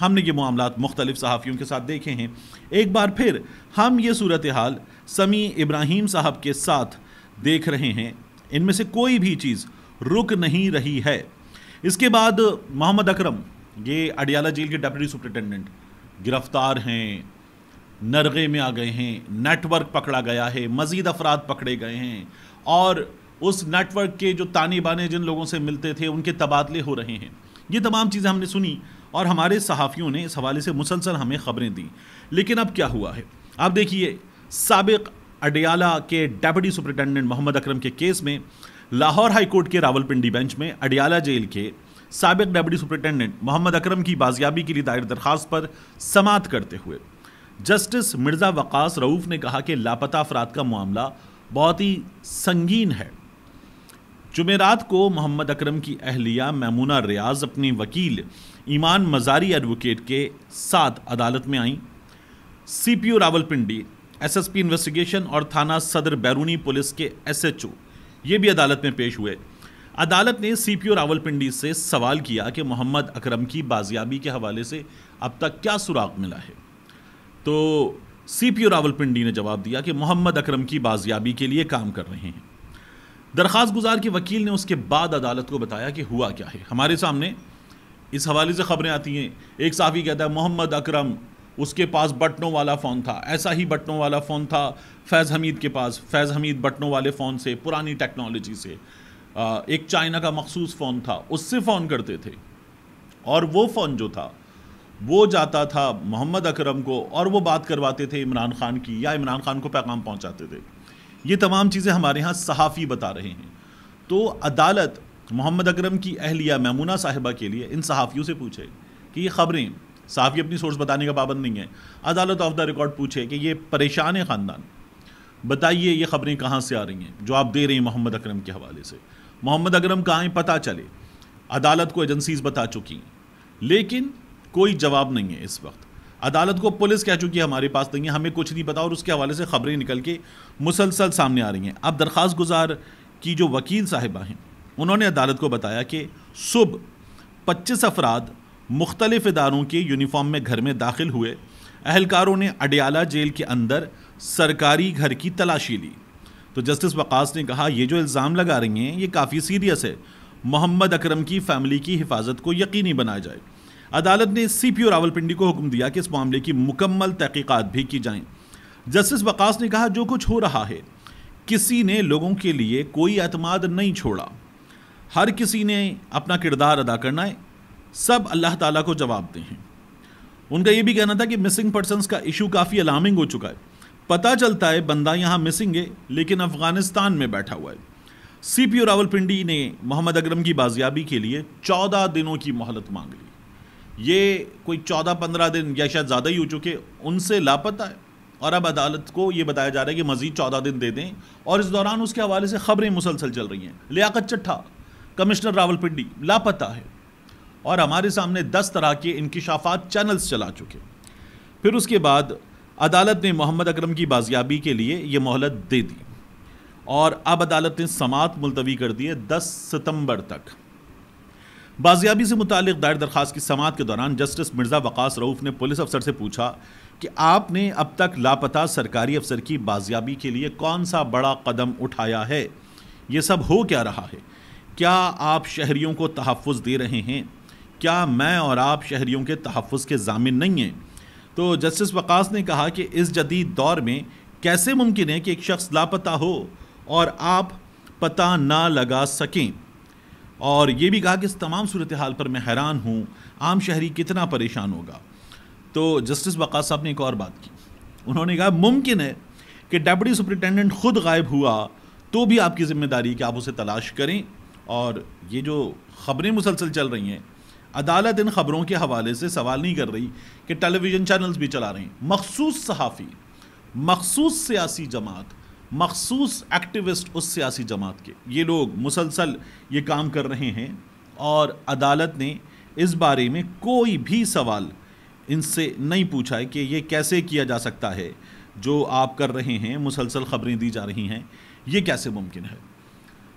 ہم نے یہ معاملات مختلف صحافیوں کے ساتھ دیکھے ہیں. ایک بار پھر ہم یہ صورتحال سمیع ابراہیم صاحب کے ساتھ دیکھ رہے ہیں. ان میں سے کوئی بھی چیز رک نہیں رہی ہے. اس کے بعد محمد اکرم، یہ اڈیالہ جیل کے ڈپٹی سپرنٹینڈنٹ، گرفتار ہیں، نرغے میں آ گئے ہیں، نیٹ ورک پکڑا گیا ہے، مزید افراد پکڑے گئے ہیں، اور اس نیٹ ورک کے جو تانے بانے جن لوگوں سے ملتے تھے ان کے تبادلے ہو رہے ہیں. یہ تمام چیزیں ہم نے سنی اور ہمارے صحافیوں نے اس حوالے سے مسلسل ہمیں خبریں دیں. لیکن اب کیا ہوا ہے؟ آپ دیکھیے، سابق اڈیالہ کے ڈیپٹی سپرنٹینڈنٹ محمد اکرم کے کیس میں لاہور ہائی کورٹ کے راولپنڈی بینچ میں اڈیالہ جیل کے سابق ڈیپٹی سپرنٹینڈنٹ محمد اکرم کی بازیابی کے لیے دائر درخواست پر سماعت کرتے ہوئے جسٹس مرزا وقاص رؤوف نے کہا کہ لاپتہ افراد کا معاملہ بہت ہی سنگین ہے. جمعرات کو محمد اکرم کی اہلیہ میمونہ ریاض اپنی وکیل ایمان مزاری ایڈوکیٹ کے ساتھ عدالت میں آئیں. C P O Rawalpindi, S S P investigation اور تھانہ صدر بیرونی پولیس کے ایس ایچ او یہ بھی عدالت میں پیش ہوئے. عدالت نے سی پی او راولپنڈی سے سوال کیا کہ محمد اکرم کی بازیابی کے حوالے سے اب تک کیا سراغ ملا ہے. تو سی پی او راولپنڈی نے جواب دیا کہ محمد اکرم کی بازیابی کے لیے کام کر رہے ہیں. درخواست گزار کے وکیل نے اس کے بعد عدالت کو بتایا کہ ہوا کیا ہے. ہمارے سامنے اس حوالے سے خبریں آتی ہیں. ایک صحافی کہتا ہے محمد اکرم، اس کے پاس بٹنوں والا فون تھا، ایسا ہی بٹنوں والا فون تھا فیض حمید کے پاس، فیض حمید بٹنوں والے فون سے، پرانی ٹیکنالوجی سے، ایک چائنا کا مخصوص فون تھا، اس سے فون کرتے تھے، اور وہ فون جو تھا وہ جاتا تھا محمد اکرم کو اور وہ بات کرواتے تھے عمران خان کی، یا عمران خان کو پیغام پہنچاتے تھے. یہ تمام چیزیں ہمارے ہاں صحافی بتا رہے ہیں. تو عدالت محمد اکرم کی اہلیہ میمونہ صاحبہ کے لیے ان صحافیوں سے پوچھے کہ یہ خبریں، صحافی اپنی سورس بتانے کا پابند نہیں ہے، عدالت آف دا ریکارڈ پوچھے کہ یہ پریشان ہے خاندان، بتائیے یہ خبریں کہاں سے آ رہی ہیں جو آپ دے رہے ہیں محمد اکرم کے حوالے سے. محمد اکرم کہاں ہیں پتہ چلے. عدالت کو ایجنسیز بتا چکی، لیکن کوئی جواب نہیں ہے اس وقت. عدالت کو پولیس کہہ چکی ہے ہمارے پاس نہیں ہے، ہمیں کچھ نہیں پتا، اور اس کے حوالے سے خبریں نکل کے مسلسل سامنے آ رہی ہیں. اب درخواست گزار کی جو وکیل صاحبہ ہیں انہوں نے عدالت کو بتایا کہ صبح 25 افراد مختلف اداروں کے یونیفارم میں گھر میں داخل ہوئے. اہلکاروں نے اڈیالہ جیل کے اندر سرکاری گھر کی تلاشی لی. تو جسٹس وقاص نے کہا یہ جو الزام لگا رہی ہیں یہ کافی سیریس ہے، محمد اکرم کی فیملی کی حفاظت کو یقینی بنایا جائے. عدالت نے سی پی او راولپنڈی کو حکم دیا کہ اس معاملے کی مکمل تحقیقات بھی کی جائیں. جسٹس وقاص نے کہا جو کچھ ہو رہا ہے کسی نے لوگوں کے لیے کوئی اعتماد نہیں چھوڑا، ہر کسی نے اپنا کردار ادا کرنا ہے، سب اللہ تعالیٰ کو جواب دیں ہیں. ان کا یہ بھی کہنا تھا کہ مسنگ پرسنز کا ایشو کافی الارمنگ ہو چکا ہے. پتہ چلتا ہے بندہ یہاں مسنگ ہے لیکن افغانستان میں بیٹھا ہوا ہے. سی پی او راولپنڈی نے محمد اکرم کی بازیابی کے لیے 14 دنوں کی مہلت مانگ لی. یہ کوئی 14-15 دن یا شاید زیادہ ہی ہو چکے ان سے لاپتہ ہے، اور اب عدالت کو یہ بتایا جا رہا ہے کہ مزید 14 دن دے دیں. اور اس دوران اس کے حوالے سے خبریں مسلسل چل رہی ہیں. لیاقت چٹھا، کمشنر راولپنڈی، لاپتہ ہے، اور ہمارے سامنے 10 طرح کے انکشافات چینلز چلا چکے. پھر اس کے بعد عدالت نے محمد اکرم کی بازیابی کے لیے یہ مہلت دے دی، اور اب عدالت نے سماعت ملتوی کر دی ہے 10 ستمبر تک. بازیابی سے متعلق دائر درخواست کی سماعت کے دوران جسٹس مرزا وقاص رؤوف نے پولیس افسر سے پوچھا کہ آپ نے اب تک لاپتہ سرکاری افسر کی بازیابی کے لیے کون سا بڑا قدم اٹھایا ہے؟ یہ سب ہو کیا رہا ہے؟ کیا آپ شہریوں کو تحفظ دے رہے ہیں؟ کیا میں اور آپ شہریوں کے تحفظ کے ضامن نہیں ہیں؟ تو جسٹس وقاص نے کہا کہ اس جدید دور میں کیسے ممکن ہے کہ ایک شخص لاپتہ ہو اور آپ پتہ نہ لگا سکیں. اور یہ بھی کہا کہ اس تمام صورتحال پر میں حیران ہوں، عام شہری کتنا پریشان ہوگا. تو جسٹس وقاص صاحب نے ایک اور بات کی. انہوں نے کہا ممکن ہے کہ ڈیپٹی سپرنٹینڈنٹ خود غائب ہوا تو بھی آپ کی ذمہ داری کہ آپ اسے تلاش کریں. اور یہ جو خبریں مسلسل چل رہی ہیں، عدالت ان خبروں کے حوالے سے سوال نہیں کر رہی کہ ٹیلی ویژن چینلز بھی چلا رہے ہیں. مخصوص صحافی، مخصوص سیاسی جماعت، مخصوص ایکٹیوسٹ اس سیاسی جماعت کے، یہ لوگ مسلسل یہ کام کر رہے ہیں، اور عدالت نے اس بارے میں کوئی بھی سوال ان سے نہیں پوچھا ہے کہ یہ کیسے کیا جا سکتا ہے جو آپ کر رہے ہیں، مسلسل خبریں دی جا رہی ہیں، یہ کیسے ممکن ہے.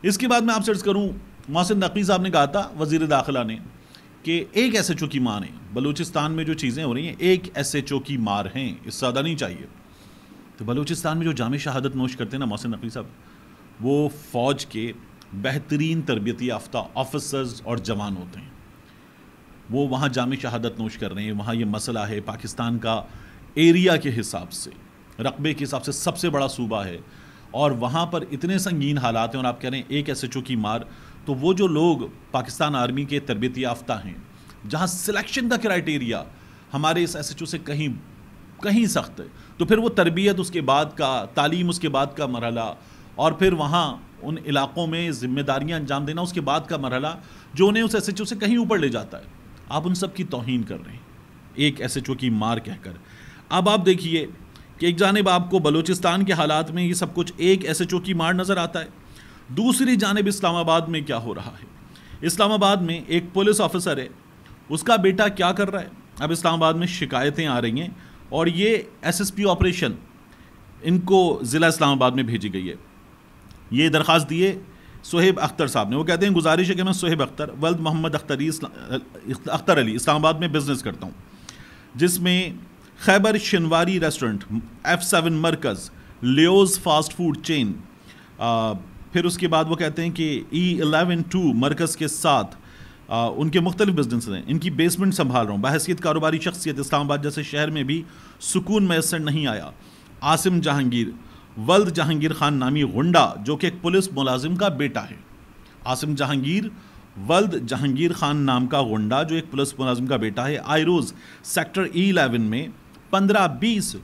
اس کے بعد میں آپ سے عرض کروں، محسن نقوی صاحب نے کہا تھا، وزیر داخلہ نے، کہ ایک ایس ایچ او کی ماں نے بلوچستان میں جو چیزیں ہو رہی ہیں ایک ایس ایچ او کی مار ہیں، اس سے زیادہ نہیں چاہیے. تو بلوچستان میں جو جامع شہادت نوش کرتے ہیں نا محسن نقوی صاحب، وہ فوج کے بہترین تربیتی یافتہ آفیسرز اور جوان ہوتے ہیں. وہ وہاں جامع شہادت نوش کر رہے ہیں. وہاں یہ مسئلہ ہے، پاکستان کا ایریا کے حساب سے، رقبے کے حساب سے سب سے بڑا صوبہ ہے، اور وہاں پر اتنے سنگین حالات ہیں، اور آپ کہہ رہے ہیں ایک ایس ایچ او کی مار. تو وہ جو لوگ پاکستان آرمی کے تربیتی یافتہ ہیں، جہاں سلیکشن کا کرائٹیریا ہمارے اس ایس ایچ او سے کہیں سخت ہے، تو پھر وہ تربیت اس کے بعد کا، تعلیم اس کے بعد کا مرحلہ، اور پھر وہاں ان علاقوں میں ذمہ داریاں انجام دینا اس کے بعد کا مرحلہ، جو انہیں اس ایس ایچ او سے کہیں اوپر لے جاتا ہے. آپ ان سب کی توہین کر رہے ہیں ایک ایس ایچ او کی مار کہہ کر. اب آپ دیکھیے کہ ایک جانب آپ کو بلوچستان کے حالات میں یہ سب کچھ ایک ایس ایچ او کی مار نظر آتا ہے، دوسری جانب اسلام آباد میں کیا ہو رہا ہے. اسلام آباد میں ایک پولیس آفیسر ہے، اس کا بیٹا کیا کر رہا ہے. اب اسلام آباد میں شکایتیں آ رہی ہیں، اور یہ S S P operation in کو ضلع اسلام آباد میں بھیجی گئی ہے. یہ درخواست دیے صہیب اختر صاحب نے. وہ کہتے ہیں گزارش ہے کہ میں صہیب اختر ولد محمد اختر علی اسلام آباد میں بزنس کرتا ہوں، جس میں خیبر شنواری ریسٹورنٹ، F7 مرکز، لیوز فاسٹ فوڈ چین، پھر اس کے بعد وہ کہتے ہیں کہ E11-2 مرکز کے ساتھ ان کے مختلف بزنس ہیں، ان کی بیسمنٹ سنبھال رہا ہوں. بحیثیت کاروباری شخصیت اسلام آباد جیسے شہر میں بھی سکون میسر نہیں آیا. عاصم جہانگیر ولد جہانگیر خان نامی غنڈہ، جو کہ ایک پولیس ملازم کا بیٹا ہے. عاصم جہانگیر ولد جہانگیر خان نام کا غنڈہ، جو ایک پولیس ملازم کا بیٹا ہے، آئے روز سیکٹر E11 میں 15-20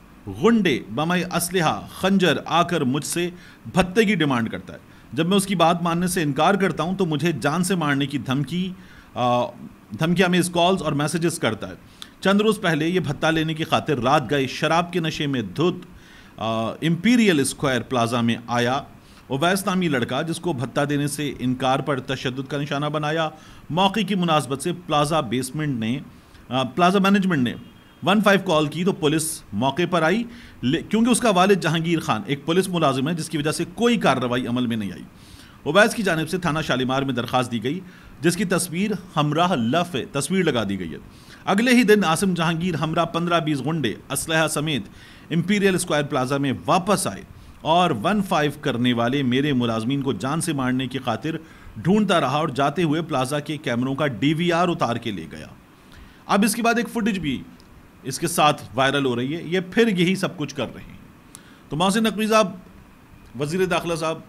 غنڈے بمائے اسلحہ خنجر آ کر مجھ سے بھتے کی ڈیمانڈ کرتا ہے. جب میں اس کی بات ماننے سے انکار کرتا ہوں تو مجھے جان سے مارنے کی دھمکیاں میز کالز اور میسیجز کرتا ہے. چند روز پہلے یہ بھتہ لینے کی خاطر رات گئے شراب کے نشے میں دھت امپیریل اسکوائر پلازا میں آیا. اویس نامی لڑکا، جس کو بھتہ دینے سے انکار پر تشدد کا نشانہ بنایا. موقع کی مناسبت سے پلازا مینجمنٹ نے 15 کال کی تو پولیس موقع پر آئی، کیونکہ اس کا والد جہانگیر خان ایک پولیس ملازم ہے، جس کی وجہ سے کوئی کارروائی عمل میں نہیں آئی. اویس کی جانب سے تھانہ شالیمار میں درخواست دی گئی، جس کی تصویر ہمراہ تصویر لگا دی گئی ہے. اگلے ہی دن عاصم جہانگیر ہمراہ 15-20 غنڈے اسلحہ سمیت امپیریل اسکوائر پلازا میں واپس آئے، اور 15 کرنے والے میرے ملازمین کو جان سے مارنے کی خاطر ڈھونڈتا رہا، اور جاتے ہوئے پلازا کے کیمروں کا DVR اتار کے لے گیا. اب اس کے بعد ایک فوٹیج بھی اس کے ساتھ وائرل ہو رہی ہے. یہ پھر یہی سب کچھ کر رہے ہیں. تو محسن نقوی صاحب، وزیر داخلہ صاحب،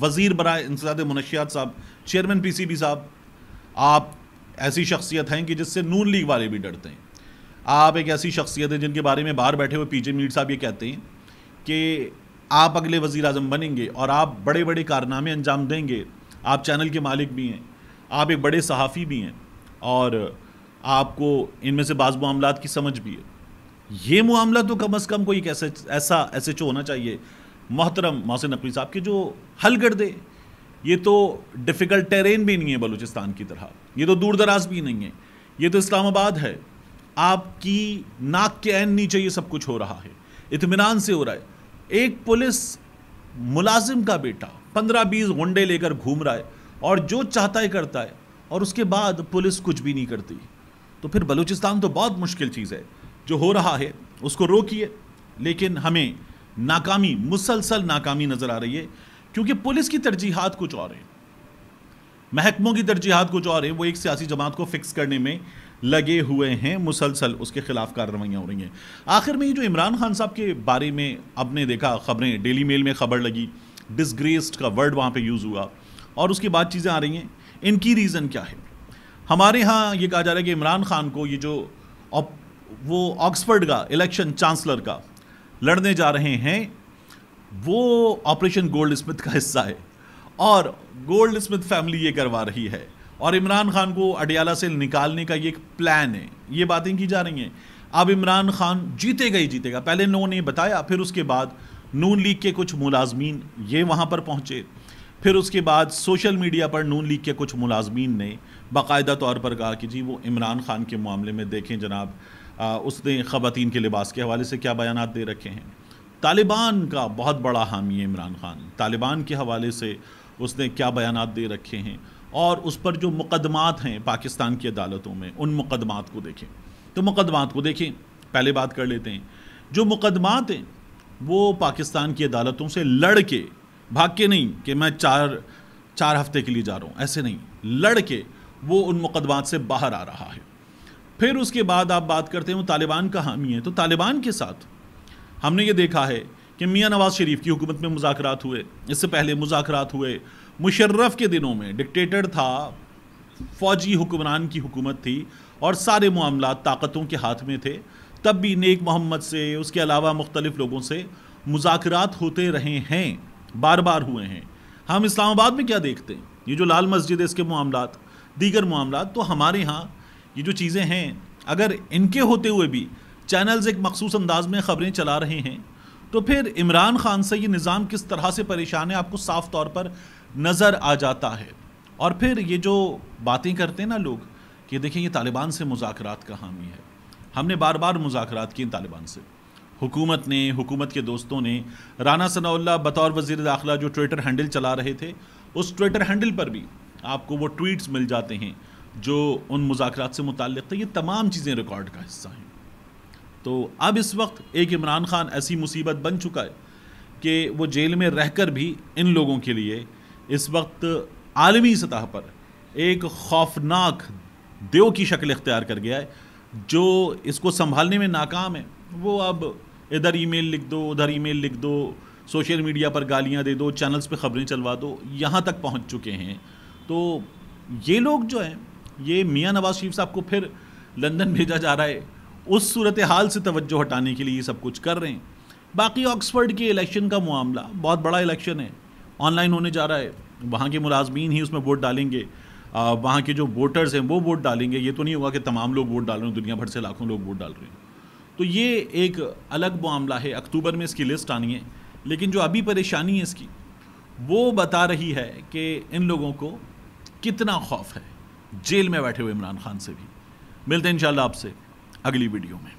وزیر برائے انسداد منشیات صاحب، چیئرمین PCB صاحب، آپ ایسی شخصیت ہیں کہ جس سے نون لیگ والے بھی ڈرتے ہیں. آپ ایک ایسی شخصیت ہیں جن کے بارے میں باہر بیٹھے ہوئے PJ میر صاحب یہ کہتے ہیں کہ آپ اگلے وزیر اعظم بنیں گے اور آپ بڑے بڑے کارنامے انجام دیں گے. آپ چینل کے مالک بھی ہیں، آپ ایک بڑے صحافی بھی ہیں، اور آپ کو ان میں سے بعض معاملات کی سمجھ بھی ہے. یہ معاملہ تو کم از کم کوئی ایسا SHO ہونا چاہیے محترم محسن نقوی صاحب کے جو حل کر دے. یہ تو ڈیفیکلٹ ٹیرین بھی نہیں ہے بلوچستان کی طرح، یہ تو دور دراز بھی نہیں ہے، یہ تو اسلام آباد ہے. آپ کی ناک کے عین نیچے یہ سب کچھ ہو رہا ہے، اطمینان سے ہو رہا ہے. ایک پولیس ملازم کا بیٹا 15-20 غنڈے لے کر گھوم رہا ہے، اور جو چاہتا ہے کرتا ہے، اور اس کے بعد پولیس کچھ بھی نہیں کرتی. تو پھر بلوچستان تو بہت مشکل چیز ہے. جو ہو رہا ہے اس کو روکیے، لیکن ہمیں ناکامی، مسلسل ناکامی نظر آ رہی ہے، کیونکہ پولیس کی ترجیحات کچھ اور ہیں، محکموں کی ترجیحات کچھ اور ہیں. وہ ایک سیاسی جماعت کو فکس کرنے میں لگے ہوئے ہیں، مسلسل اس کے خلاف کارروائیاں ہو رہی ہیں. آخر میں یہ جو عمران خان صاحب کے بارے میں اب نے دیکھا خبریں، ڈیلی میل میں خبر لگی، ڈسگریسڈ کا ورڈ وہاں پہ یوز ہوا، اور اس کے بعد چیزیں آ رہی ہیں. ان کی ریزن کیا ہے؟ ہمارے ہاں یہ کہا جا رہا ہے کہ عمران خان کو یہ جو وہ آکسفورڈ کا الیکشن چانسلر کا لڑنے جا رہے ہیں، وہ آپریشن گولڈ اسمتھ کا حصہ ہے، اور گولڈ اسمتھ فیملی یہ کروا رہی ہے، اور عمران خان کو اڈیالہ سے نکالنے کا یہ ایک پلان ہے. یہ باتیں کی جا رہی ہیں. اب عمران خان جیتے گا ہی جیتے گا. پہلے انہوں نے بتایا، پھر اس کے بعد نون لیگ کے کچھ ملازمین یہ وہاں پر پہنچے، پھر اس کے بعد سوشل میڈیا پر نون لیگ کے کچھ ملازمین نے باقاعدہ طور پر کہا کہ جی وہ عمران خان کے معاملے میں دیکھیں جناب، اس نے خواتین کے لباس کے حوالے سے کیا بیانات دے رکھے ہیں. طالبان کا بہت بڑا حامی ہے عمران خان. طالبان کے حوالے سے اس نے کیا بیانات دے رکھے ہیں، اور اس پر جو مقدمات ہیں پاکستان کی عدالتوں میں، ان مقدمات کو دیکھیں. تو مقدمات کو دیکھیں، پہلے بات کر لیتے ہیں. جو مقدمات ہیں وہ پاکستان کی عدالتوں سے لڑ کے، بھاگ کے نہیں کہ میں چار ہفتے کے لیے جا رہا ہوں، ایسے نہیں، لڑ کے وہ ان مقدمات سے باہر آ رہا ہے. پھر اس کے بعد آپ بات کرتے ہیں وہ طالبان کا حامی ہے. تو طالبان کے ساتھ ہم نے یہ دیکھا ہے کہ میاں نواز شریف کی حکومت میں مذاکرات ہوئے، اس سے پہلے مذاکرات ہوئے، مشرف کے دنوں میں ڈکٹیٹر تھا، فوجی حکمران کی حکومت تھی اور سارے معاملات طاقتوں کے ہاتھ میں تھے، تب بھی نیک محمد سے، اس کے علاوہ مختلف لوگوں سے مذاکرات ہوتے رہے ہیں، بار بار ہوئے ہیں. ہم اسلام آباد میں کیا دیکھتے ہیں؟ یہ جو لال مسجد ہے، اس کے معاملات، دیگر معاملات. تو ہمارے ہاں یہ جو چیزیں ہیں، اگر ان کے ہوتے ہوئے بھی چینلز ایک مخصوص انداز میں خبریں چلا رہے ہیں، تو پھر عمران خان سے یہ نظام کس طرح سے پریشان ہے آپ کو صاف طور پر نظر آ جاتا ہے. اور پھر یہ جو باتیں کرتے ہیں نا لوگ کہ دیکھیں یہ طالبان سے مذاکرات کا حامی ہے. ہم نے بار بار مذاکرات کیے طالبان سے، حکومت نے، حکومت کے دوستوں نے. رانا ثناء اللہ بطور وزیر داخلہ جو ٹویٹر ہینڈل چلا رہے تھے، اس ٹویٹر ہینڈل پر بھی آپ کو وہ ٹویٹس مل جاتے ہیں جو ان مذاکرات سے متعلق تھے. یہ تمام چیزیں ریکارڈ کا حصہ ہیں. تو اب اس وقت ایک عمران خان ایسی مصیبت بن چکا ہے کہ وہ جیل میں رہ کر بھی ان لوگوں کے لیے اس وقت عالمی سطح پر ایک خوفناک دیو کی شکل اختیار کر گیا ہے. جو اس کو سنبھالنے میں ناکام ہے وہ اب ادھر ای میل لکھ دو، ادھر ای میل لکھ دو، سوشل میڈیا پر گالیاں دے دو، چینلز پہ خبریں چلوا دو، یہاں تک پہنچ چکے ہیں. تو یہ لوگ جو ہیں، یہ میاں نواز شریف صاحب کو پھر لندن بھیجا جا رہا ہے، اس صورتحال سے توجہ ہٹانے کے لیے یہ سب کچھ کر رہے ہیں. باقی آکسفورڈ کے الیکشن کا معاملہ بہت بڑا الیکشن ہے، آن لائن ہونے جا رہا ہے، وہاں کے ملازمین ہی اس میں ووٹ ڈالیں گے، وہاں کے جو ووٹرز ہیں وہ ووٹ ڈالیں گے. یہ تو نہیں ہوگا کہ تمام لوگ ووٹ ڈال رہے ہیں، دنیا بھر سے لاکھوں لوگ ووٹ ڈال رہے ہیں. تو یہ ایک الگ معاملہ ہے، اکتوبر میں اس کی لسٹ آنی ہے. لیکن جو ابھی پریشانی ہے اس کی، وہ بتا رہی ہے کہ ان لوگوں کو کتنا خوف ہے جیل میں بیٹھے ہوئے عمران خان سے بھی. ملتے ہیں انشاءاللہ آپ سے اگلی ویڈیو میں.